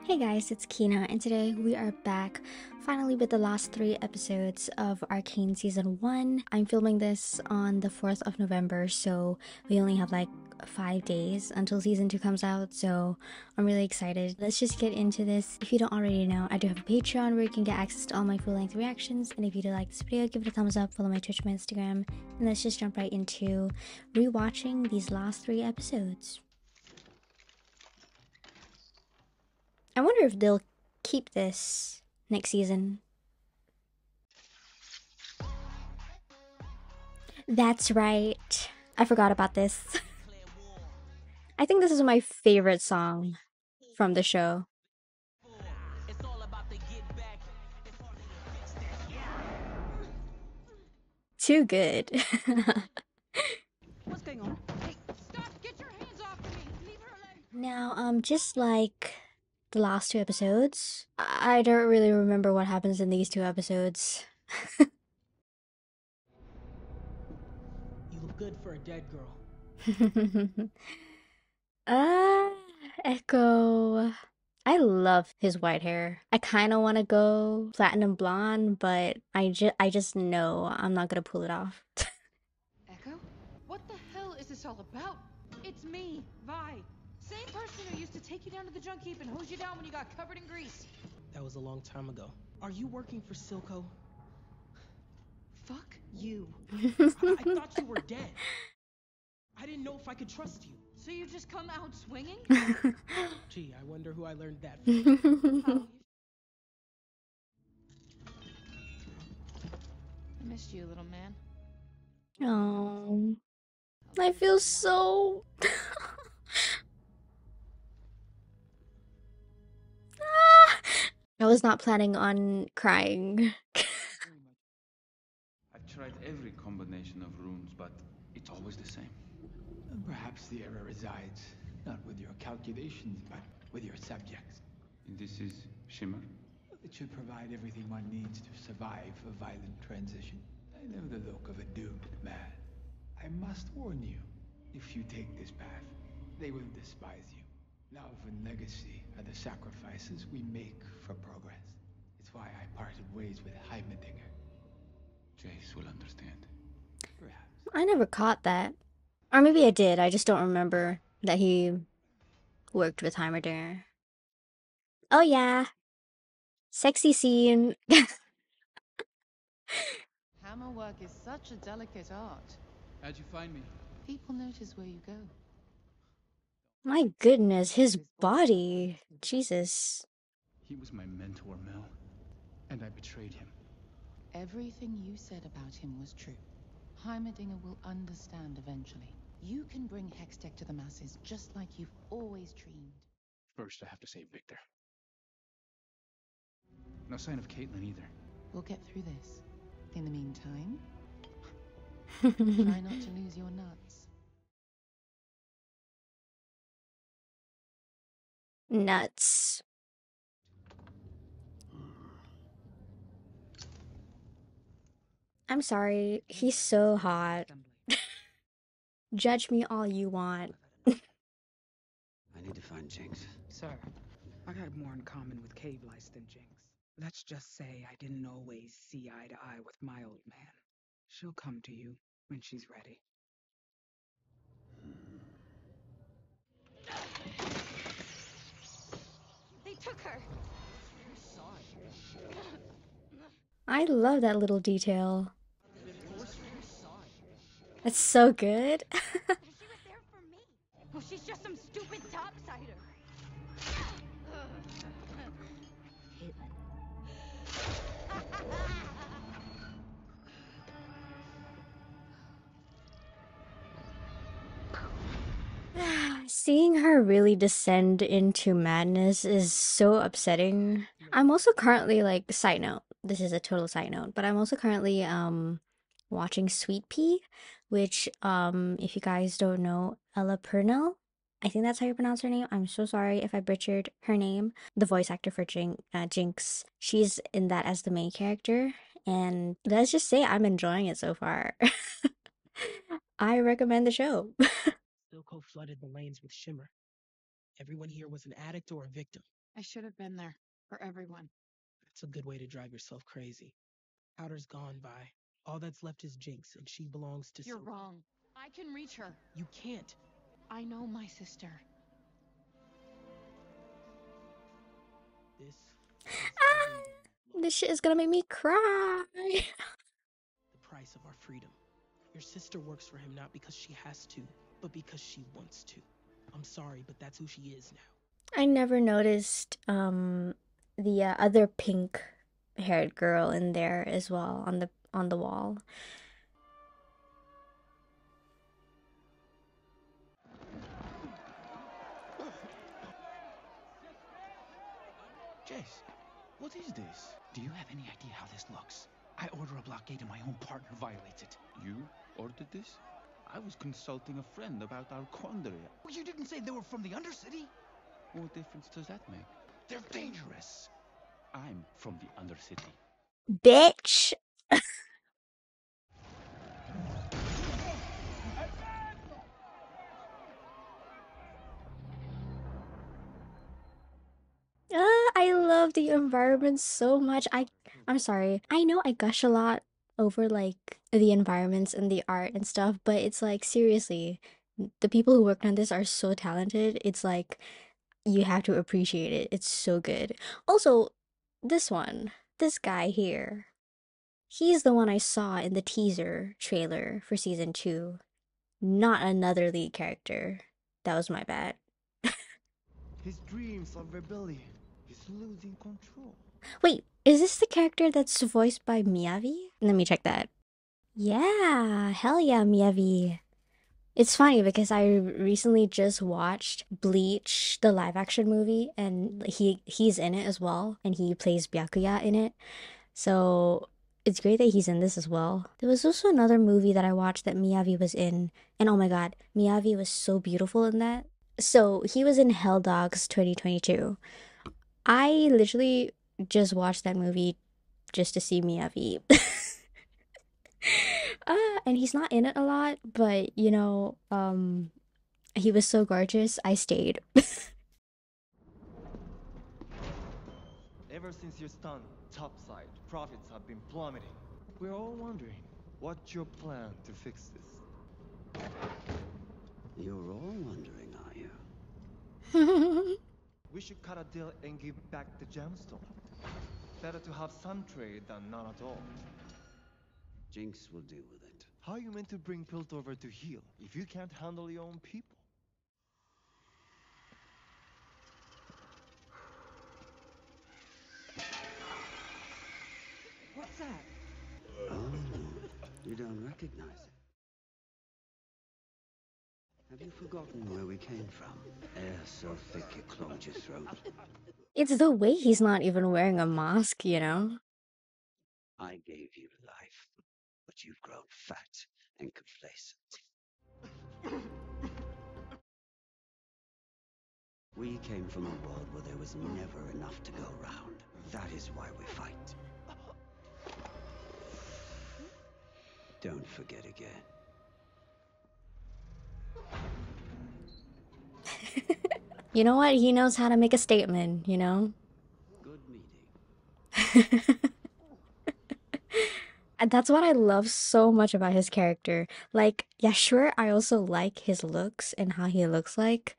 Hey guys, it's Kina, and today we are back finally with the last 3 episodes of Arcane Season 1. I'm filming this on the 4th of November, so we only have like 5 days until Season 2 comes out, so I'm really excited. Let's just get into this. If you don't already know, I do have a Patreon where you can get access to all my full-length reactions, and if you do like this video, give it a thumbs up, follow my Twitch and my Instagram, and let's just jump right into rewatching these last 3 episodes. I wonder if they'll keep this next season. That's right. I forgot about this. I think this is my favorite song from the show. Too good. What's going on? Hey, stop! Get your hands off me! Leave her alone! Now, just like the last 2 episodes, I don't really remember what happens in these 2 episodes. You look good for a dead girl. Echo. I love his white hair. I kind of want to go platinum blonde, but I just know I'm not gonna pull it off. Echo? What the hell is this all about? It's me, Vi. Same person who used to take you down to the junk heap and hose you down when you got covered in grease. That was a long time ago. Are you working for Silco? Fuck you. I thought you were dead. I didn't know if I could trust you. So you just come out swinging? Gee, I wonder who I learned that from. How? I missed you, little man. Oh, I feel so. I was not planning on crying. I've tried every combination of runes, but it's always the same. Perhaps the error resides not with your calculations, but with your subjects. And this is Shimmer? It should provide everything one needs to survive a violent transition. I know the look of a doomed man. I must warn you, if you take this path, they will despise you. Love and legacy are the sacrifices we make for progress. It's why I parted ways with Heimerdinger. Jace will understand. Perhaps. I never caught that. Or maybe I did, I just don't remember that he worked with Heimerdinger. Oh yeah. Sexy scene. Hammer work is such a delicate art. How'd you find me? People notice where you go. My goodness, his body. Jesus. He was my mentor, Mel. And I betrayed him. Everything you said about him was true. Heimerdinger will understand eventually. You can bring Hextech to the masses just like you've always dreamed. First, I have to save Victor. No sign of Caitlin either. We'll get through this. In the meantime, try not to lose your nuts. Nuts. I'm sorry, he's so hot. Judge me all you want. I need to find Jinx. Sir, I got more in common with Cave Lice than Jinx. Let's just say I didn't always see eye to eye with my old man. She'll come to you when she's ready. They took her! I love that little detail. That's so good. She was there for me! Well, she's just some stupid topsider! Seeing her really descend into madness is so upsetting. I'm also currently, like, side note, this is a total side note, but I'm also currently watching Sweet Pea, which if you guys don't know, Ella Purnell, I think that's how you pronounce her name. I'm so sorry if I butchered her name. The voice actor for Jinx, she's in that as the main character, and let's just say I'm enjoying it so far. I recommend the show. Silco flooded the lanes with Shimmer. Everyone here was an addict or a victim. I should have been there for everyone. That's a good way to drive yourself crazy. Powder's gone, Vi. All that's left is Jinx, and she belongs to You're wrong. I can reach her. You can't. I know my sister. This is Ah, this shit is gonna make me cry. the price of our freedom. Your sister works for him not because she has to, but because she wants to. I'm sorry, but that's who she is now. I never noticed the other pink haired girl in there as well on the wall. Jace, what is this? Do you have any idea how this looks? I order a blockade and my own partner violates it. You ordered this? I was consulting a friend about our quandary. Well, you didn't say they were from the Undercity? What difference does that make? They're dangerous. I'm from the Undercity. Bitch! I love the environment so much. I'm sorry. I know I gush a lot over like the environments and the art and stuff, but it's like seriously, the people who worked on this are so talented. It's like you have to appreciate it. It's so good. Also, this guy here, he's the one I saw in the teaser trailer for season 2, not another lead character. That was my bad. His dreams of rebellion. He's losing control. Wait, is this the character that's voiced by Miyavi? Let me check that. Yeah, hell yeah, Miyavi. It's funny because I recently just watched Bleach, the live action movie, and he's in it as well, and he plays Byakuya in it. So it's great that he's in this as well. There was also another movie that I watched that Miyavi was in, and oh my god, Miyavi was so beautiful in that. So he was in Hell Dogs 2022. I literally just watched that movie just to see Miyavi. And he's not in it a lot, but he was so gorgeous, I stayed. Ever since your stunt topside, profits have been plummeting. We're all wondering, what's your plan to fix this? You're all wondering, are you? We should cut a deal and give back the gemstone. Better to have some trade than none at all. Jinx will deal with it. How are you meant to bring Piltover to heal if you can't handle your own people? What's that? Oh, you don't recognize it. Have you forgotten where we came from? Air so thick it clogged your throat. It's the way he's not even wearing a mask, you know? I gave you life, but you've grown fat and complacent. We came from a world where there was never enough to go round. That is why we fight. Don't forget again. You know what? He knows how to make a statement, you know? Good meeting. And that's what I love so much about his character. Like, yeah, sure, I also like his looks and how he looks like,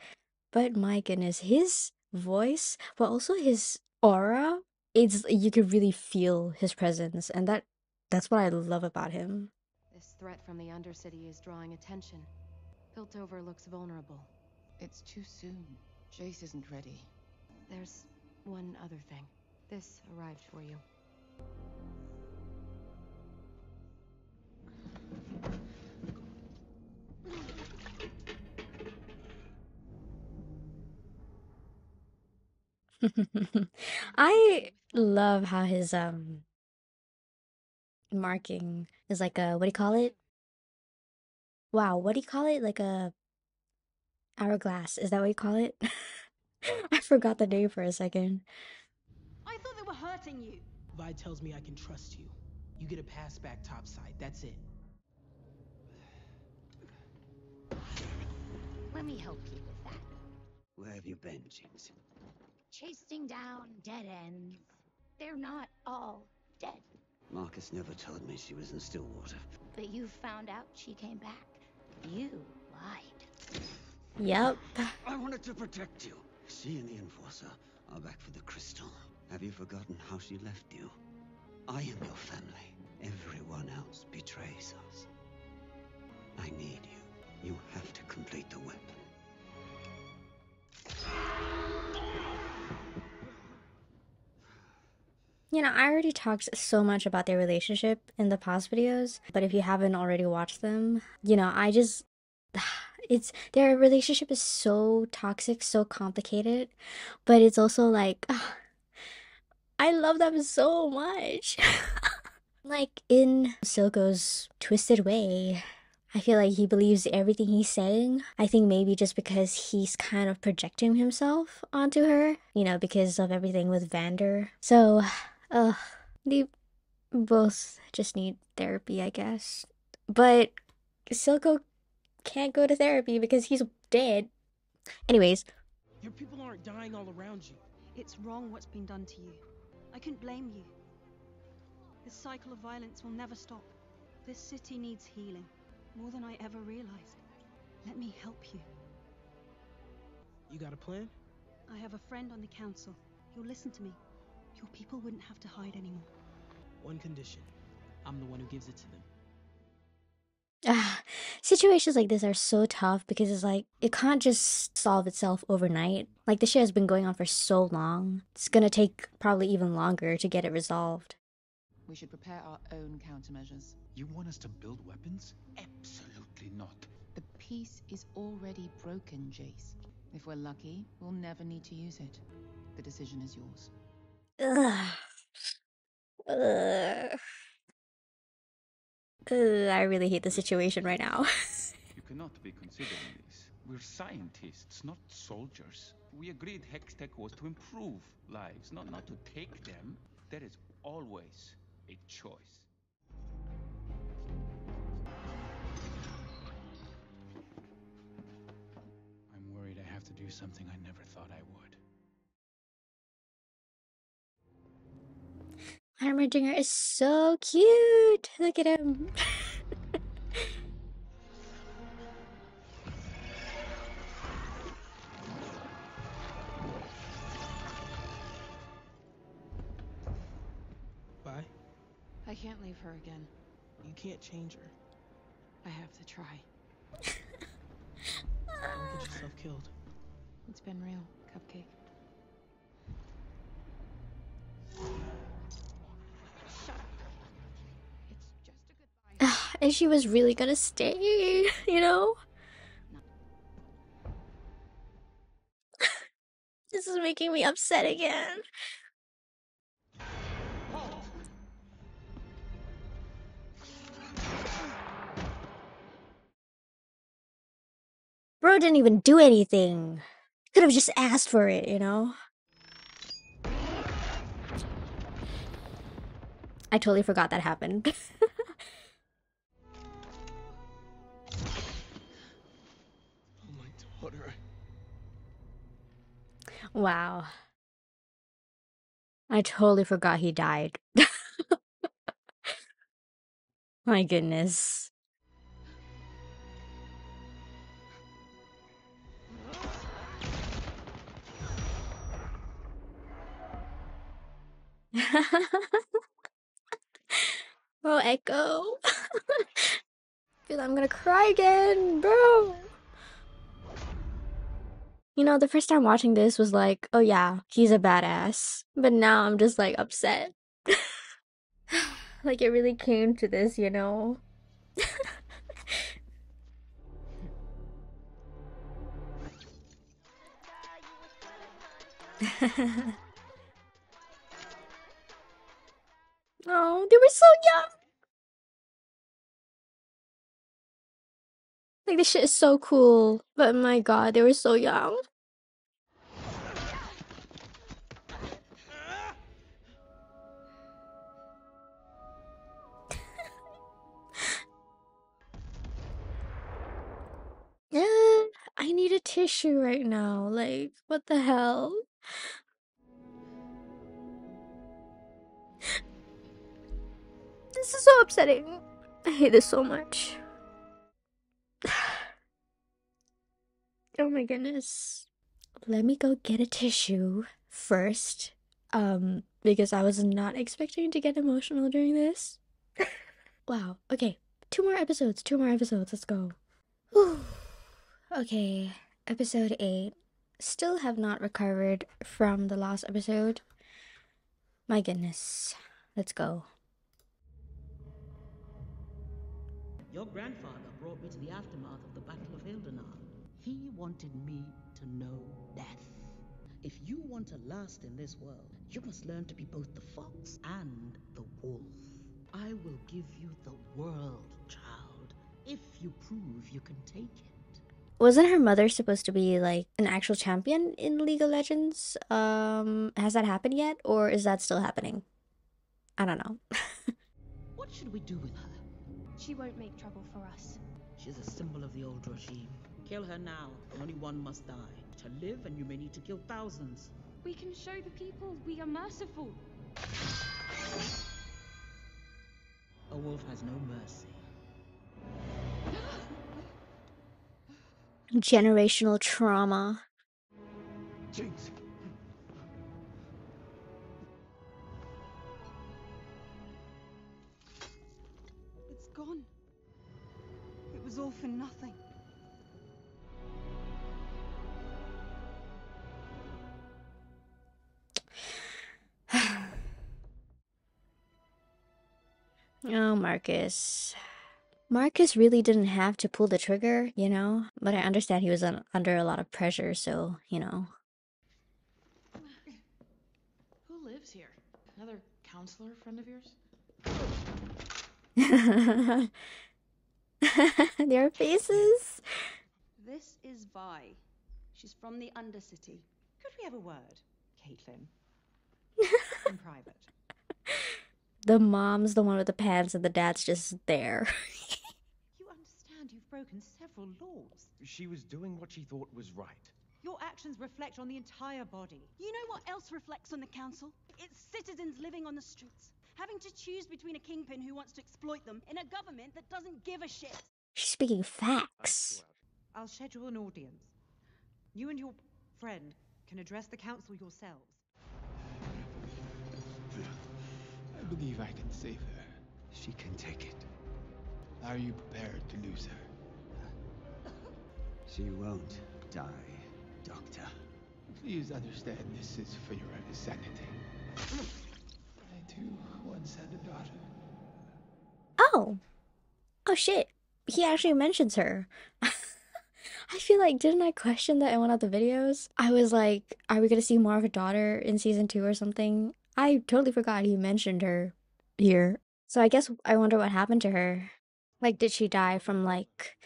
but my goodness, his voice, but also his aura, it's you could really feel his presence, and that's what I love about him. This threat from the Undercity is drawing attention. Piltover looks vulnerable. It's too soon. Jace isn't ready. There's one other thing. This arrived for you. I love how his marking is like a what do you call it? Wow, what do you call it? Like a hourglass. Is that what you call it? I forgot the name for a second. I thought they were hurting you. Vi tells me I can trust you. You get a pass back topside, that's it. Let me help you with that. Where have you been, Jinx? chasing down dead ends. They're not all dead. Marcus never told me she was in Stillwater. But you found out she came back. You lied. Yep. I wanted to protect you. She and the Enforcer are back for the crystal. Have you forgotten how she left you? I am your family. Everyone else betrays us. I need you. You have to complete the weapon. You know, I already talked so much about their relationship in the past videos, but if you haven't already watched them, you know, it's their relationship is so toxic, so complicated, but it's also like I love them so much. Like in Silco's twisted way, I feel like he believes everything he's saying. I think maybe just because he's kind of projecting himself onto her, you know, because of everything with Vander. So, they both just need therapy, I guess. But Silco can't go to therapy because he's dead. Anyways. Your people aren't dying all around you. It's wrong what's been done to you. I couldn't blame you. This cycle of violence will never stop. This city needs healing, more than I ever realized. Let me help you. You got a plan? I have a friend on the council. He'll listen to me. Your people wouldn't have to hide anymore. One condition. I'm the one who gives it to them. Situations like this are so tough because it's like it can't just solve itself overnight. Like the shit has been going on for so long. It's gonna take probably even longer to get it resolved. We should prepare our own countermeasures. You want us to build weapons? Absolutely not. The peace is already broken, Jace. If we're lucky, we'll never need to use it. The decision is yours. Ugh. Ugh. I really hate the situation right now. You cannot be considering this. We're scientists, not soldiers. We agreed Hextech was to improve lives, not to take them. There is always a choice. I'm worried I have to do something I never thought I would. Heimerdinger is so cute. Look at him. Bye. I can't leave her again. You can't change her. I have to try. Don't get yourself killed. It's been real, Cupcake. Shut up. It's just a goodbye. And she was really gonna stay, you know? This is making me upset again. Bro didn't even do anything. Could have just asked for it, you know? I totally forgot that happened. Oh, my daughter. Wow. I totally forgot he died. My goodness. Oh, Echo. Feel I'm gonna cry again, bro. You know, the first time watching this was like, oh yeah, he's a badass. But now I'm just like upset. Like it really came to this, you know? Oh, they were so young. Like this shit is so cool. But my god, they were so young. Yeah, I need a tissue right now. Like, what the hell? This is so upsetting. I hate this so much. Oh my goodness. Let me go get a tissue first. Because I was not expecting to get emotional during this. Wow. Okay. 2 more episodes. 2 more episodes. Let's go. Whew. Okay. Episode 8. Still have not recovered from the last episode. My goodness. Let's go. Your grandfather brought me to the aftermath of the Battle of Hildenar. He wanted me to know death. If you want to last in this world, you must learn to be both the fox and the wolf. I will give you the world, child, if you prove you can take it. Wasn't her mother supposed to be like an actual champion in League of Legends? Has that happened yet, or is that still happening? I don't know. What should we do with her? She won't make trouble for us. She's a symbol of the old regime. Kill her now. Only one must die. To live, and you may need to kill thousands. We can show the people we are merciful. A wolf has no mercy. Generational trauma. Jinx. It's gone. It was all for nothing. Oh, Marcus. Marcus really didn't have to pull the trigger, you know? But I understand he was under a lot of pressure, so, you know. Who lives here? Another counselor friend of yours? Their faces. This is Vi. She's from the Undercity. Could we have a word, Caitlin? In private. The mom's the one with the pants and the dad's just there. You understand you've broken several laws. She was doing what she thought was right. Your actions reflect on the entire body. You know what else reflects on the council? It's citizens living on the streets, having to choose between a kingpin who wants to exploit them and a government that doesn't give a shit. She's speaking facts. I'll schedule an audience. You and your friend can address the council yourselves. I believe I can save her. She can take it. Are you prepared to lose her? She won't die, Doctor. Please understand this is for your sanity. I too once had a daughter. Oh. Oh shit. He actually mentions her. I feel like, didn't I question that in one of the videos? I was like, are we gonna see more of a daughter in season 2 or something? I totally forgot he mentioned her here. So I guess I wonder what happened to her. Like, did she die from, like,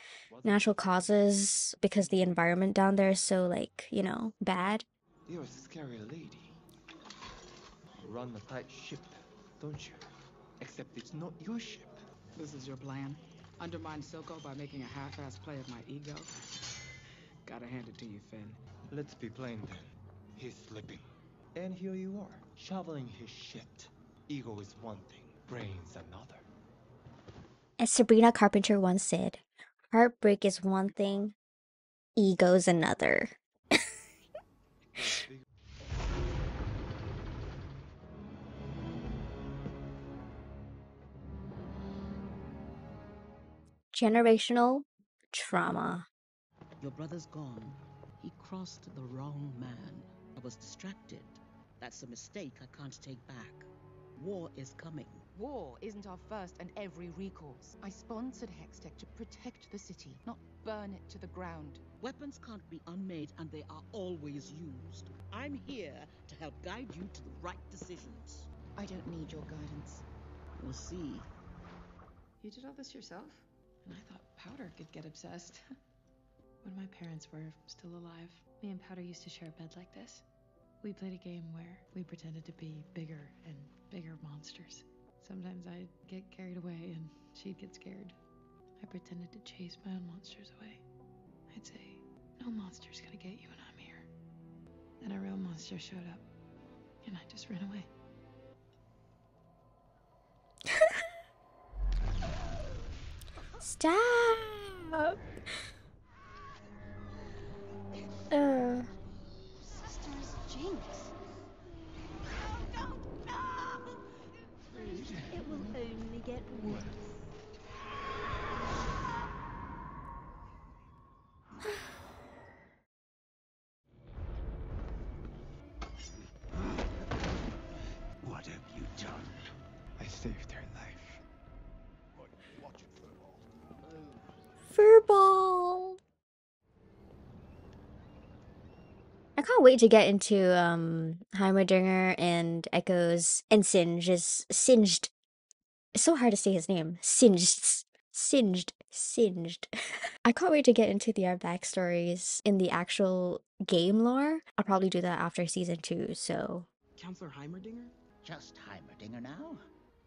natural causes because the environment down there is so, like, you know, bad? You're a scary lady. You run a tight ship, don't you? Except it's not your ship. This is your plan? Undermine Silco by making a half-assed play of my ego? Gotta hand it to you, Finn. Let's be plain then. He's slipping. And here you are, shoveling his shit. Ego is one thing, brains another. As Sabrina Carpenter once said, heartbreak is one thing, ego's another. Generational trauma. Your brother's gone. He crossed the wrong man. I was distracted. That's a mistake I can't take back. War is coming. War isn't our first and every recourse. I sponsored Hextech to protect the city, not burn it to the ground. Weapons can't be unmade, and they are always used. I'm here to help guide you to the right decisions. I don't need your guidance. We'll see. You did all this yourself? And I thought Powder could get obsessed. When my parents were still alive, me and Powder used to share a bed like this. We played a game where we pretended to be bigger and bigger monsters. Sometimes I'd get carried away and she'd get scared. I pretended to chase my own monsters away. I'd say, no monster's gonna get you when I'm here. Then a real monster showed up, and I just ran away. Stop. Sisters Jinx. No, no! It will only get worse. What have you done? I saved her life. Watch it, Furball. Furball. I can't wait to get into Heimerdinger and Echoes and Singed. Singed. It's so hard to say his name. Singed. I can't wait to get into their backstories in the actual game lore. I'll probably do that after season 2, so. Counselor Heimerdinger? Just Heimerdinger now.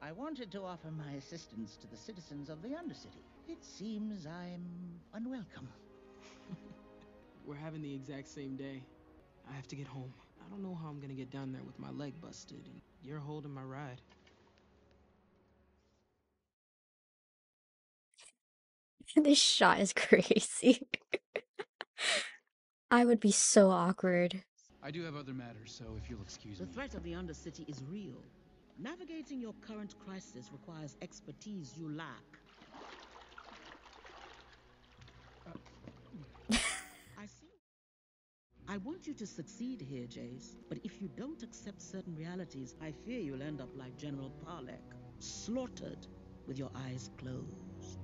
I wanted to offer my assistance to the citizens of the Undercity. It seems I'm unwelcome. We're having the exact same day. I have to get home. I don't know how I'm gonna get down there with my leg busted, and you're holding my ride. This shot is crazy. I would be so awkward. I do have other matters, so if you'll excuse The me. threat of the Undercity is real. Navigating your current crisis requires expertise you lack. I see. I want you to succeed here, Jace. But if you don't accept certain realities, I fear you'll end up like General Parlek, slaughtered with your eyes closed.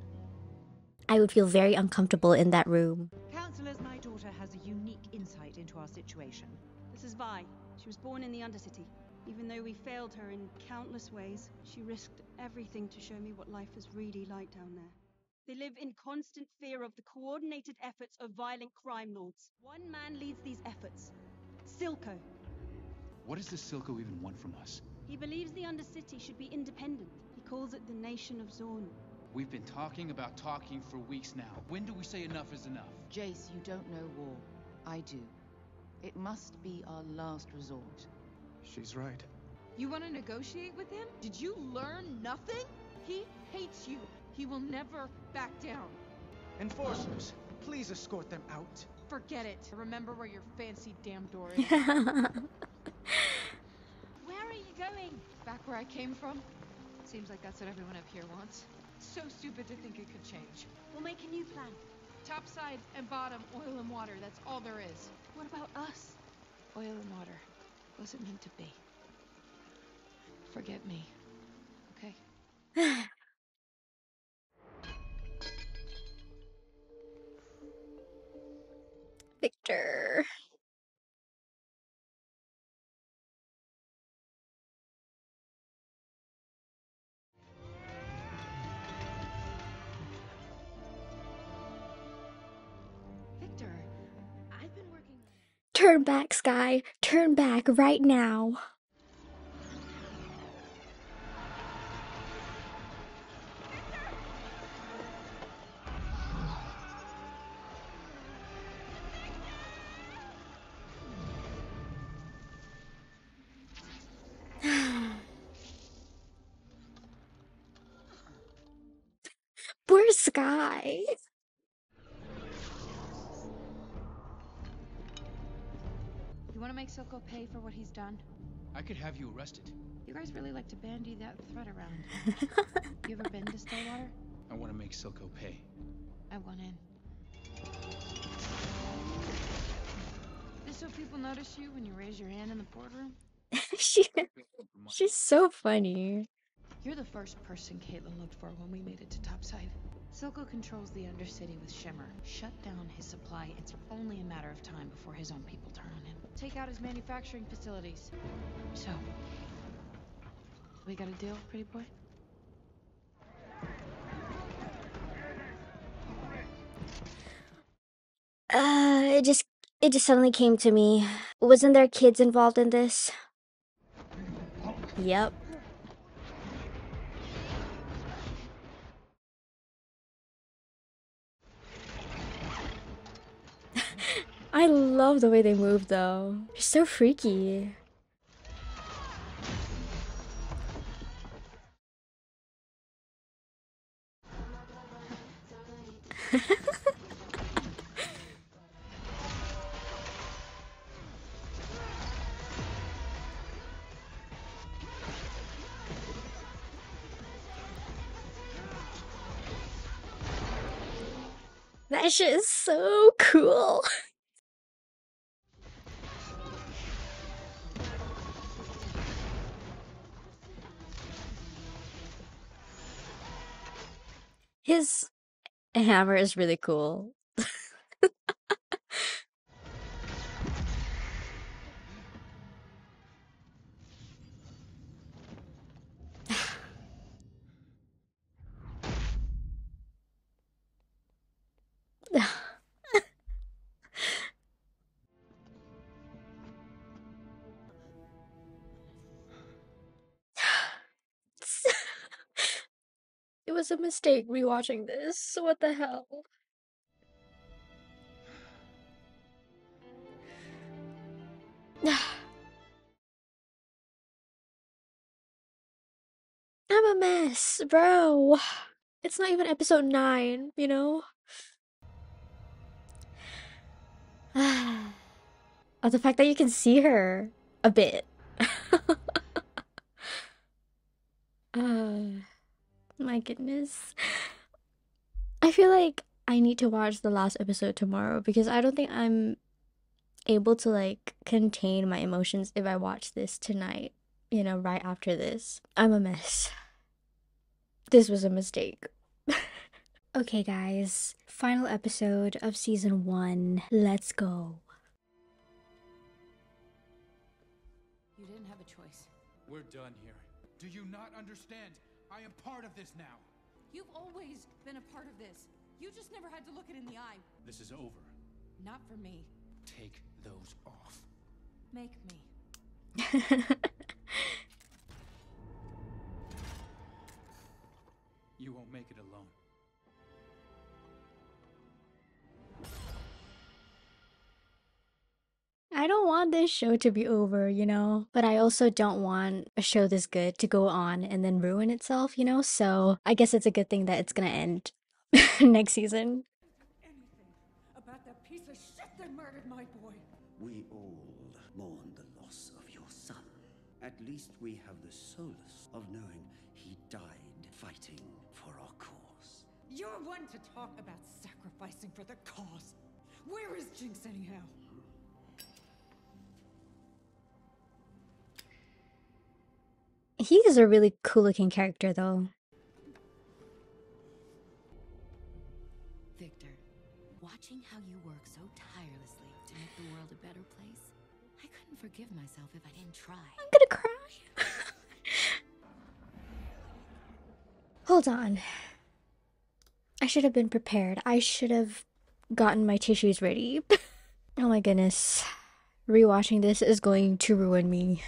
I would feel very uncomfortable in that room. Counselors, my daughter has a unique insight into our situation. This is Vi. She was born in the Undercity. Even though we failed her in countless ways, she risked everything to show me what life is really like down there. They live in constant fear of the coordinated efforts of violent crime lords. One man leads these efforts. Silco. What does the Silco even want from us? He believes the Undercity should be independent. He calls it the Nation of Zorn. We've been talking about talking for weeks now. When do we say enough is enough? Jace, you don't know war. I do. It must be our last resort. She's right. You want to negotiate with him? Did you learn nothing? He hates you. He will never back down. Enforcers, please escort them out. Forget it. Remember where your fancy damn door is. Where are you going? Back where I came from? Seems like that's what everyone up here wants. So stupid to think it could change. We'll make a new plan. Top side and bottom, oil and water. That's all there is. What about us? Oil and water. Wasn't meant to be. Forget me. Okay? Victor. Victor, I've been working. Turn back, Sky. Turn back right now. Poor Sky. You want to make Silco pay for what he's done? I could have you arrested. You guys really like to bandy that threat around. You ever been to Stillwater? I want to make Silco pay. I want in. Just so people notice you when you raise your hand in the boardroom? She's so funny. You're the first person Caitlin looked for when we made it to Topside. Silco controls the Undercity with Shimmer. Shut down his supply. It's only a matter of time before his own people turn on him. Take out his manufacturing facilities. So, we got a deal, pretty boy? It just suddenly came to me. Wasn't there kids involved in this? Yep. I love the way they move though. They're so freaky. That shit is so cool. His hammer is really cool. It was a mistake rewatching this. What the hell? I'm a mess, bro. It's not even episode 9, you know? Oh, the fact that you can see her a bit. My goodness. I feel like I need to watch the last episode tomorrow because I don't think I'm able to like contain my emotions if I watch this tonight, you know, right after this. I'm a mess. This was a mistake. Okay, guys, final episode of season 1. Let's go. You didn't have a choice. We're done here. Do you not understand? I am part of this now. You've always been a part of this. You just never had to look it in the eye. This is over. Not for me. Take those off. Make me. You won't make it alone. I don't want this show to be over, you know? But I also don't want a show this good to go on and then ruin itself, you know? So I guess it's a good thing that it's gonna end next season. About that piece of shit that murdered my boy. We all mourn the loss of your son. At least we have the solace of knowing he died fighting for our cause. You're one to talk about sacrificing for the cause. Where is Jinx anyhow? He is a really cool looking character though. Victor, watching how you work so tirelessly to make the world a better place, I couldn't forgive myself if I didn't try. I'm gonna cry. Hold on. I should have been prepared. I should have gotten my tissues ready. Oh my goodness. Rewatching this is going to ruin me.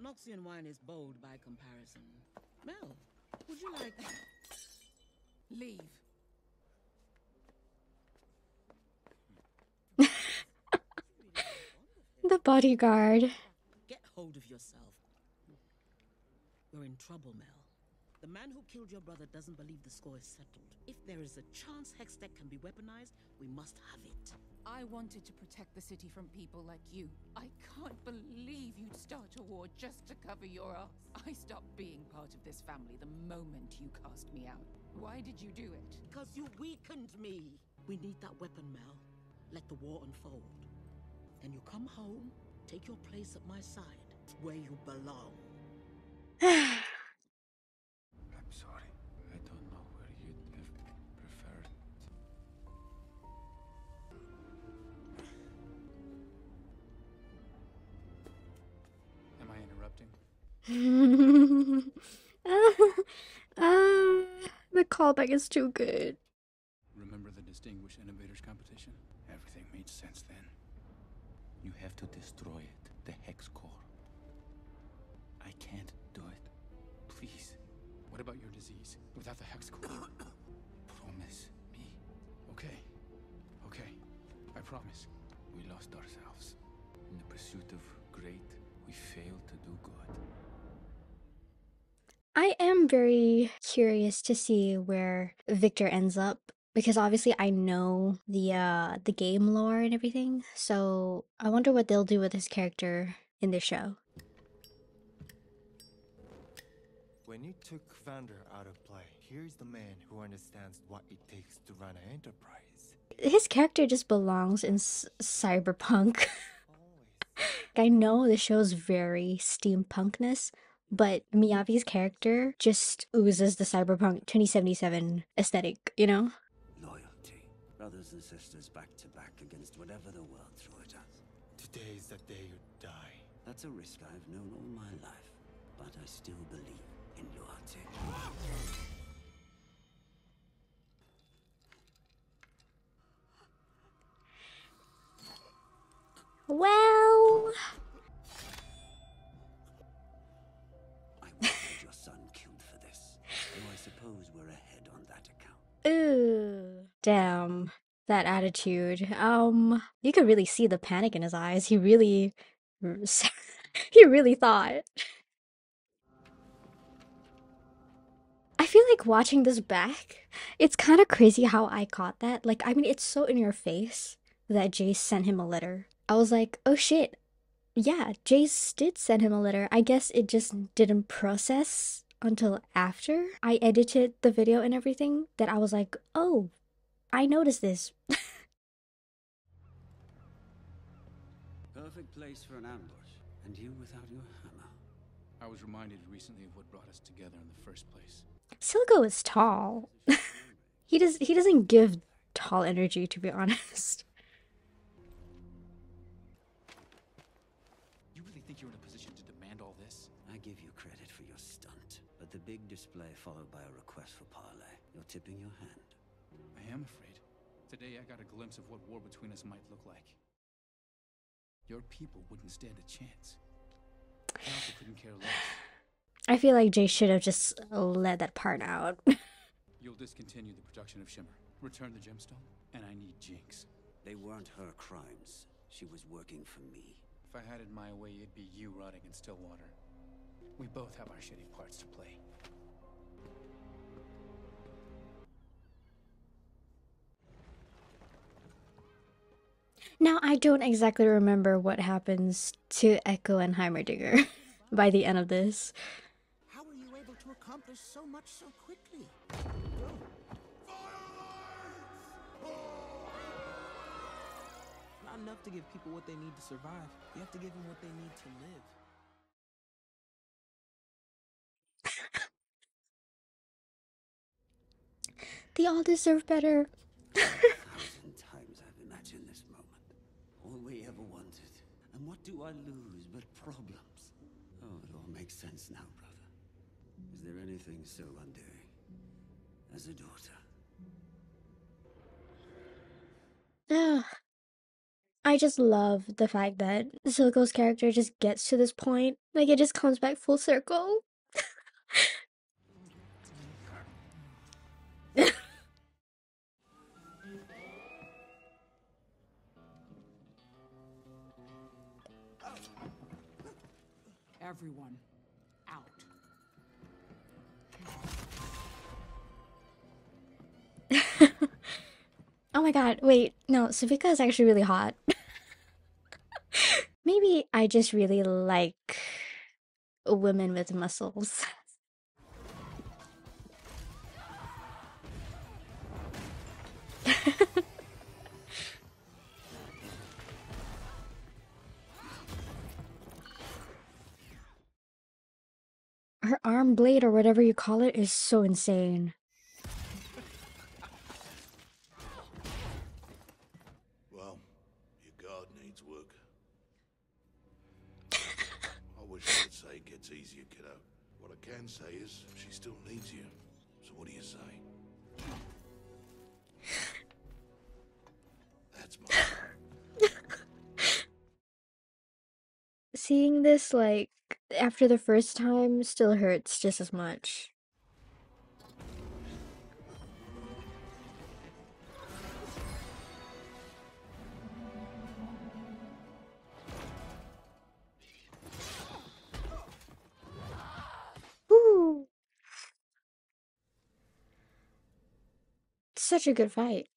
Noxian wine is bold by comparison. Mel, would you like... Leave. The bodyguard. Get hold of yourself. You're in trouble, Mel. The man who killed your brother doesn't believe the score is settled. If there is a chance Hextech can be weaponized, we must have it. I wanted to protect the city from people like you. I can't believe you'd start a war just to cover your ass. I stopped being part of this family the moment you cast me out. Why did you do it? Because you weakened me. We need that weapon, Mel. Let the war unfold. Then you come home, take your place at my side, where you belong. I'm sorry. I don't know where you'd have preferred. Am I interrupting? The callback is too good. Remember the Distinguished Innovators competition? Everything made sense then. You have to destroy it, the hex core. I can't do it. Please. What about your disease? Without the hex core? Promise me. Okay. Okay. I promise. We lost ourselves in the pursuit of great we fail to do good. I am very curious to see where Victor ends up because obviously I know the game lore and everything. So I wonder what they'll do with his character in the show. When you took Vander out of play, here's the man who understands what it takes to run an enterprise. His character just belongs in cyberpunk. I know the show's very steampunkness, but Miyavi's character just oozes the cyberpunk 2077 aesthetic, you know? Loyalty. Brothers and sisters back to back against whatever the world threw at us. Today is the day you die. That's a risk I've known all my life, but I still believe in loyalty. Well... I wanted your son killed for this, though I suppose we're ahead on that account. Ooh. Damn. That attitude. You could really see the panic in his eyes. He really... he really thought. I feel like watching this back, it's kind of crazy how I caught that. Like, I mean, it's so in your face that Jace sent him a letter. I was like, oh shit. Yeah, Jace did send him a letter. I guess it just didn't process until after I edited the video and everything that I was like, oh, I noticed this. Perfect place for an ambush, and you without your hammer. I was reminded recently of what brought us together in the first place. Silco is tall. He doesn't give tall energy, to be honest. You really think you're in a position to demand all this? I give you credit for your stunt, but the big display followed by a request for parley. You're tipping your hand. I am afraid. Today I got a glimpse of what war between us might look like. Your people wouldn't stand a chance. I also couldn't care less. I feel like Jay should have just let that part out. You'll discontinue the production of Shimmer, return the gemstone, and I need Jinx. They weren't her crimes. She was working for me. If I had it my way, it'd be you rotting in Stillwater. We both have our shitty parts to play. Now, I don't exactly remember what happens to Echo and Heimerdinger by the end of this. How were you able to accomplish so much so quickly? Not enough to give people what they need to survive. You have to give them what they need to live. They all deserve better. 1,000 times I've imagined this moment. All we ever wanted. And what do I lose but problems? Oh, it all makes sense now, brother. Is there anything so undoing as a daughter? Ugh. I just love the fact that Silco's character just gets to this point. Like, it just comes back full circle. Everyone, out. Oh my god, wait, no, Savika is actually really hot. Maybe I just really like women with muscles. Her arm blade or whatever you call it is so insane. Well, your guard needs work. I wish I could say it gets easier, kiddo. What I can say is she still needs you. So what do you say? That's my... Seeing this, like, after the first time still hurts just as much. such a good fight.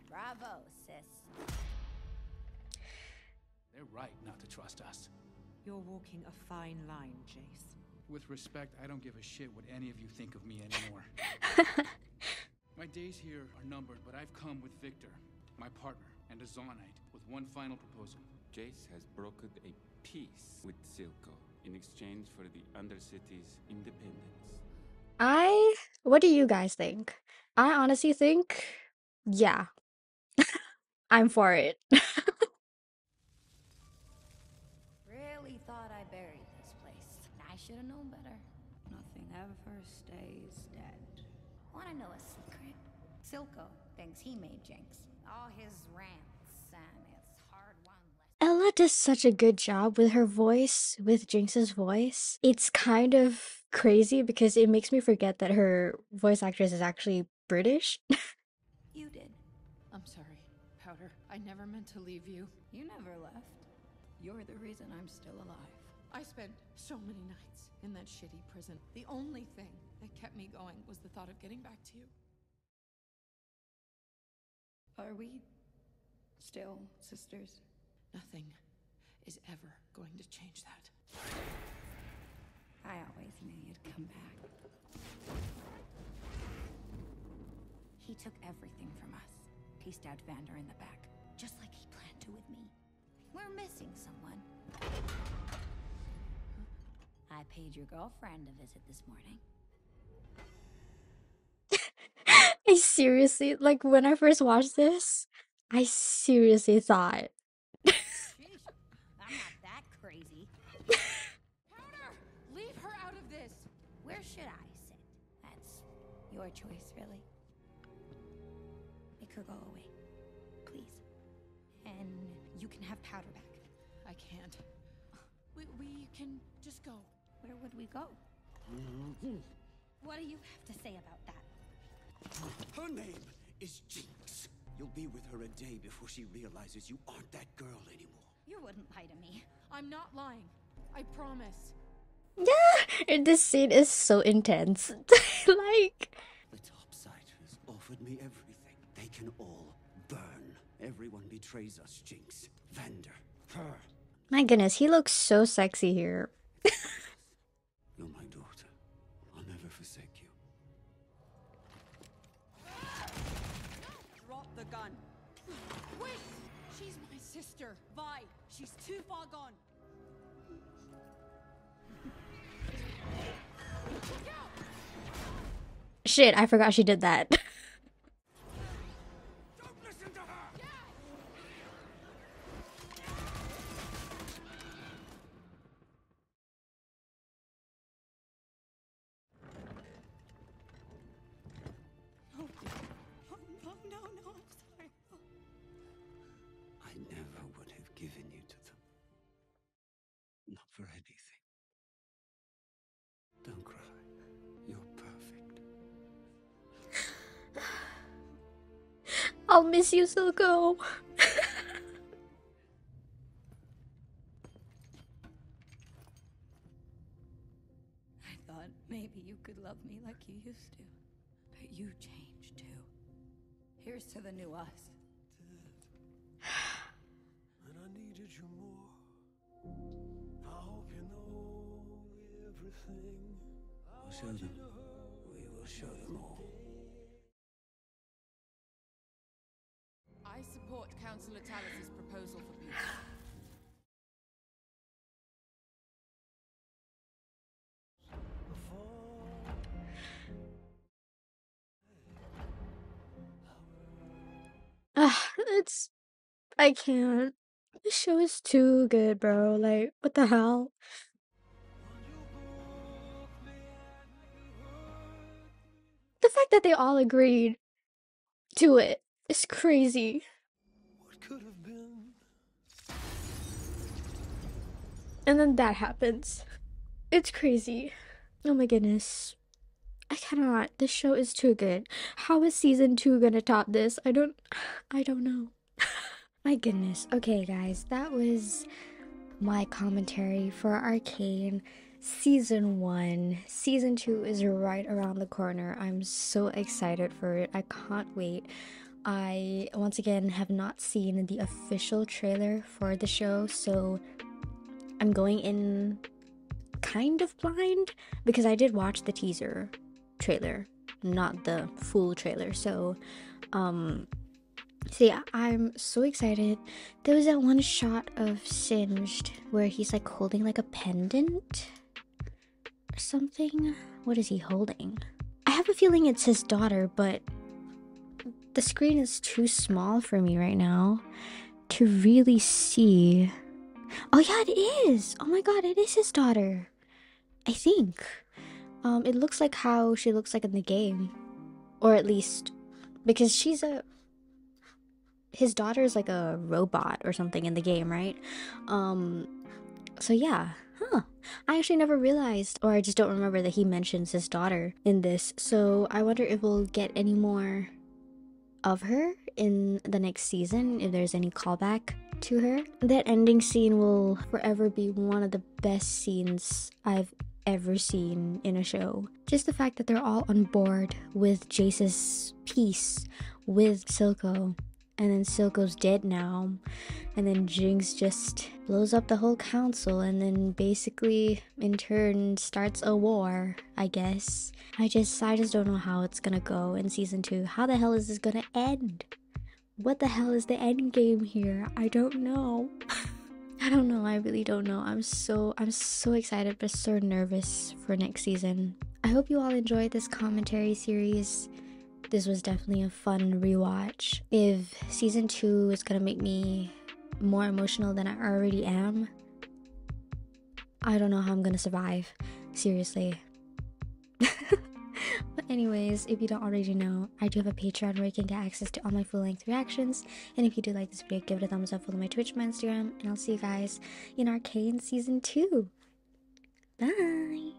Bravo, sis. They're right not to trust us. You're walking a fine line, Jace. With respect, I don't give a shit what any of you think of me anymore. My days here are numbered, but I've come with Victor, my partner, and a Zonite with one final proposal. Jace has brokered a peace with Silco in exchange for the Undercity's independence. What do you guys think? I honestly think, yeah, I'm for it. Really thought I buried this place. I should have known better. Nothing ever stays dead. Wanna know a secret? Silco thinks he made Jinx. All his rants and his hard-won Ella does such a good job with her voice, with Jinx's voice. It's kind of crazy because it makes me forget that her voice actress is actually British. You did. I'm sorry, Powder. I never meant to leave you. You never left. You're the reason I'm still alive. I spent so many nights in that shitty prison. The only thing that kept me going was the thought of getting back to you. Are we still sisters? Nothing is ever going to change that. I always knew you'd come back. He took everything from us. He stabbed Vander in the back, just like he planned to with me. We're missing someone. I paid your girlfriend a visit this morning. I seriously, like, when I first watched this, I seriously thought. Sheesh, I'm not that crazy. Powder! Leave her out of this! Where should I sit? That's your choice, really. It could go away. Please. And you can have Powder back. I can't. We can just go. Where would we go? What do you have to say about that? Her name is Jinx. You'll be with her a day before she realizes you aren't that girl anymore. You wouldn't lie to me. I'm not lying. I promise. Yeah, this scene is so intense. Like, The Topsiders offered me everything. They can all burn. Everyone betrays us, Jinx. Vander. Her. my goodness, he looks so sexy here. You're my daughter. I'll never forsake you. Drop the gun. Wait! She's my sister. Vi, she's too far gone. Shit, I forgot she did that. No, I'm sorry. I never would have given you to them. Not for anything. Don't cry. You're perfect. I'll miss you, Silco. I thought maybe you could love me like you used to. But you changed too. Here's to the new us. And I needed you more. I hope you know everything. We'll show them. We will show them all. I support Councillor Talus's proposal for peace. It's... I can't. This show is too good, bro. Like, what the hell? The fact that they all agreed to it is crazy. What could have been? And then that happens. It's crazy. Oh my goodness. I cannot. This show is too good. How is season 2 gonna top this? I don't know. My goodness. Okay, guys, that was my commentary for Arcane. Season 1. Season 2 is right around the corner. I'm so excited for it. I can't wait. I, once again, have not seen the official trailer for the show, so I'm going in kind of blind because I did watch the teaser trailer, not the full trailer. So yeah, I'm so excited. There was that one shot of Singed where he's like holding like a pendant or something. What is he holding? I have a feeling it's his daughter, but the screen is too small for me right now to really see. Oh yeah, it is! Oh my god, it is his daughter. I think. It looks like how she looks like in the game. Or at least, because his daughter is like a robot or something in the game, right? So yeah. Huh. I actually never realized, or I just don't remember that he mentions his daughter in this. So I wonder if we'll get any more of her in the next season, if there's any callback to her. That ending scene will forever be one of the best scenes I've ever seen in a show. Just the fact that they're all on board with Jace's peace with Silco, and then Silco's dead now, and then Jinx just blows up the whole council, and then basically in turn starts a war, I guess. I just don't know how it's gonna go in season 2. How the hell is this gonna end? What the hell is the end game here? I don't know. I don't know. I really don't know. I'm so excited but so nervous for next season. I hope you all enjoyed this commentary series. This was definitely a fun rewatch. If season 2 is gonna make me more emotional than I already am, I don't know how I'm gonna survive. Seriously. But anyways, if you don't already know, I do have a Patreon where you can get access to all my full-length reactions. And if you do like this video, give it a thumbs up, follow my Twitch, my Instagram, and I'll see you guys in Arcane Season 2. Bye!